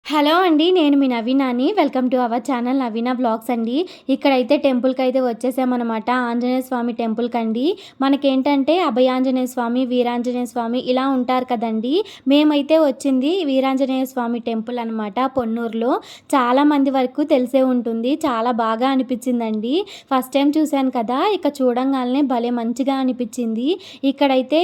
Hello అండి. నేను మీ నవీనాని. Welcome to our channel Naveena vlogs అండి. ఇక్కడైతే టెంపుల్‌కైతే వచ్చేసామనమాట. ఆంజనేయ స్వామి టెంపుల్‌కండి. మనకేంటంటే అభయాంజనేయ స్వామి, వీరాంజనేయ స్వామి ఇలా ఉంటారు కదండీ! మేమైతే వచ్చింది వీరాంజనేయ స్వామి టెంపుల్ అనమాట పొన్నూరులో. చాలా మంది వరకు తెలిసే ఉంటుంది. చాలా బాగా అనిపించిందండి. ఫస్ట్ టైమ్ చూశాను కదా! ఇక చూడంగాల్నే భలే మంచిగా అనిపించింది. ఇక్కడైతే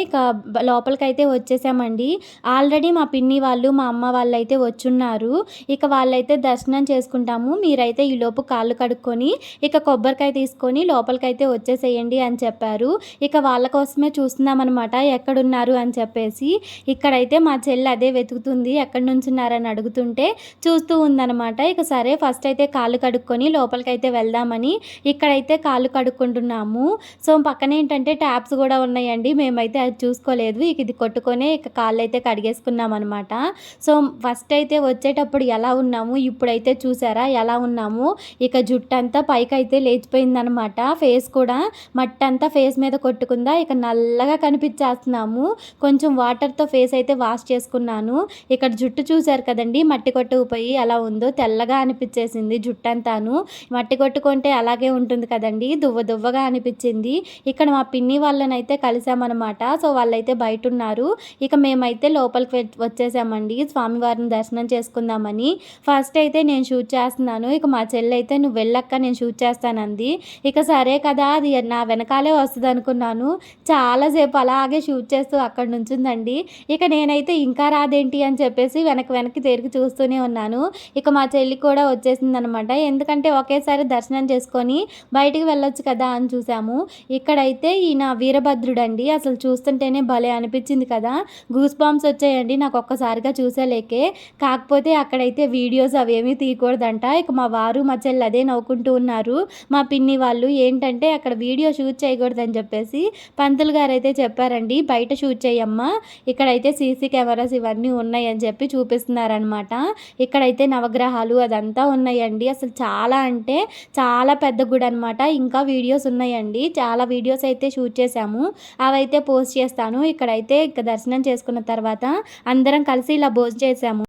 లోపలికైతే వచ్చేసామండి. ఆల్రెడీ మా పిన్ని వాళ్ళు, మా అమ్మ వాళ్ళైతే వచ్చున్నారు. ఇక వాళ్ళైతే దర్శనం చేసుకుంటాము. మీరైతే ఈలోపు కాళ్ళు కడుక్కొని, ఇక కొబ్బరికాయ తీసుకొని లోపలికైతే వచ్చేసేయండి అని చెప్పారు. ఇక వాళ్ళ కోసమే చూస్తున్నామనమాట ఎక్కడున్నారు అని చెప్పేసి. ఇక్కడైతే మా చెల్లి అదే వెతుకుతుంది. ఎక్కడి నుంచున్నారని అడుగుతుంటే చూస్తూ ఉందనమాట. ఇక సరే ఫస్ట్ అయితే కాళ్ళు కడుక్కొని లోపలికైతే వెళ్దామని ఇక్కడైతే కాళ్ళు కడుక్కుంటున్నాము. సో, పక్కనేంటంటే ట్యాప్స్ గూడా ఉన్నాయండి. మేమైతే అది చూసుకోలేదు. ఇక ఇది కొట్టుకొనే ఇక కాళ్ళైతే కడిగేసుకున్నామనమాట. సో, ఫస్ట్ అయితే వచ్చేటప్పుడు ఎలా ఉన్నాము, ఇప్పుడైతే చూసారా ఎలా ఉన్నాము. ఇక జుట్టంతా పైకైతే లేచిపోయిందనమాట. ఫేస్ కూడా మట్టంతా ఫేస్ మీద కొట్టుకుందా. ఇక నల్లగా కనిపించేస్తున్నాము. కొంచెం వాటర్‌తో ఫేస్ అయితే వాష్ చేసుకున్నాను. ఇక్కడ జుట్టు చూసారు కదండీ! మట్టి కొట్టుకుపోయి ఎలా ఉందో తెల్లగా అనిపించేసింది జుట్టంతాను. మట్టి కొట్టుకుంటే అలాగే ఉంటుంది కదండీ! దువ్వ దువ్వగా అనిపించింది. ఇక్కడ మా పిన్ని వాళ్ళనైతే కలిసామనమాట. సో, వాళ్ళైతే బయటున్నారు. ఇక మేమైతే లోపలికి వచ్చేసామండి. స్వామివారిని దర్శనం చేసుకుందామని. ఫస్ట్ అయితే నేను షూట్ చేస్తున్నాను. ఇక మా చెల్లయితే "నువ్వు వెళ్ళక్క నేను షూట్ చేస్తానంది." ఇక సరే కదా అది నా వెనకాలే వస్తదనుకున్నాను. చాలా సేపు అలాగే షూట్ చేస్తూ అక్కడ నుంచుందండి. ఇక నేనైతే ఇంకా రాదేంటి అని చెప్పేసి వెనక్కి తిరిగి చూస్తూనే ఉన్నాను. ఇక మా చెల్లి కూడా వచ్చేసిందనమాట. ఎందుకంటే ఒకేసారి దర్శనం చేసుకొని బయటికి వెళ్ళొచ్చు కదా అని చూసాము. ఇక్కడైతే ఈయన వీరభద్రుడండి. అసలు చూస్తుంటేనే భలే అనిపించింది కదా! గూస్ బంప్స్ వచ్చాయండి నాకు ఒక్కసారిగా చూసేలేకే. కాకపోతే అక్కడైతే వీడియోస్ అవేమీ తీయకూడదంట. ఇక మా వారు, మా చెల్లి అదే నవ్వుకుంటూ ఉన్నారు. మా పిన్ని వాళ్ళు ఏంటంటే అక్కడ వీడియో షూట్ చేయకూడదని చెప్పేసి పంతులు గారైతే చెప్పారండి. బయట షూట్ చేయమ్మా, ఇక్కడైతే సీసీ కెమెరాస్ ఇవన్నీ ఉన్నాయని చెప్పి చూపిస్తున్నారనమాట. ఇక్కడైతే నవగ్రహాలు అదంతా ఉన్నాయండి. అసలు చాలా అంటే చాలా పెద్ద గుడి అనమాట. ఇంకా వీడియోస్ ఉన్నాయండి. చాలా వీడియోస్ అయితే షూట్ చేశాము. అవైతే పోస్ట్ చేస్తాను. ఇక్కడైతే దర్శనం చేసుకున్న తర్వాత అందరం కలిసి ఇలా భోజనం చేసాము.